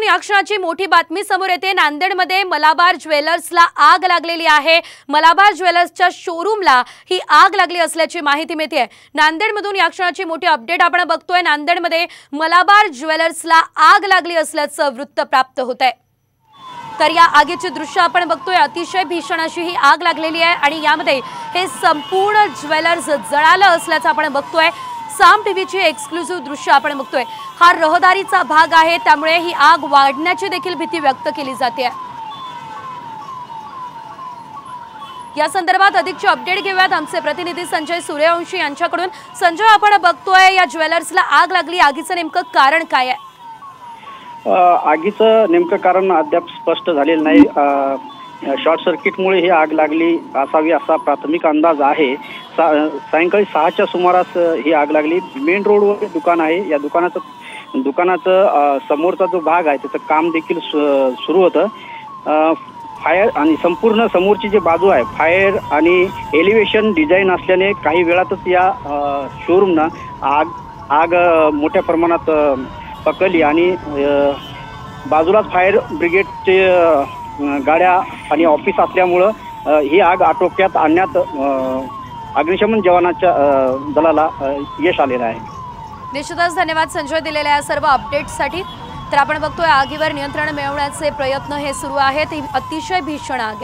नांदेडमधून या क्षणाची मोठी बातमी समोर येते। नांदेडमध्ये मलाबार ज्वेलर्सला आग लागलेली आहे। मलाबार ज्वेलर्सच्या शोरूमला ही आग लागली असल्याची माहिती मिळते। नांदेडमधून या क्षणाची मोठी अपडेट आपण बघतोय। नांदेडमध्ये मलाबार ज्वेलर्सला आग लागली असल्याचं वृत्त प्राप्त होतंय। तर या आगीचे दृश्य आपण बघतोय। अतिशय भीषण अशी ही आग लागलेली आहे आणि यामध्ये हे संपूर्ण ज्वेलर्स जळालं असल्याचं आपण बघतोय। साम टीव्हीची एक्सक्लुसिव्ह दृश्य आपण बघतोय। हा रहदारीचा भाग आहे, त्यामुळे ही आग वाढण्याची देखील भीती व्यक्त केली जाते। या संदर्भात अधिकची अपडेट घेऊयात आमचे प्रतिनिधी संजय सूर्यवंशी यांच्याकडून। संजय, आपण बघतोय या ज्वेलर्सला आग लागली, आगीचं नेमकं कारण काय आहे? आगीचं नेमकं कारण अद्याप स्पष्ट झालेलं नाही। शॉर्ट सर्किटमुळे ही आग लागली असावी असा प्राथमिक अंदाज आहे। सायंकाळी 6च्या सुमारास ही आग लागली। मेन रोडवर दुकान आहे। या दुकानाचं समोरचा जो भाग आहे त्याचं काम देखील सुरू होतं। फायर आणि संपूर्ण समोरची जी बाजू आहे फायर आणि एलिव्हेशन डिझाईन असल्याने काही वेळातच या शोरूमना आग मोठ्या प्रमाणात पकडली आणि बाजूलाच फायर ब्रिगेडचे गाड्या आणि ऑफिस असल्यामुळं ही आग आटोक्यात आणण्यात अग्निशमन जवानाच्या दलाला यश आलेलं आहे। निश्चितच धन्यवाद संजय दिलेल्या या सर्व अपडेट्ससाठी। तर आपण बघतोय आगीवर नियंत्रण मिळवण्याचे प्रयत्न हे सुरू आहेत। ही अतिशय भीषण आग आहे।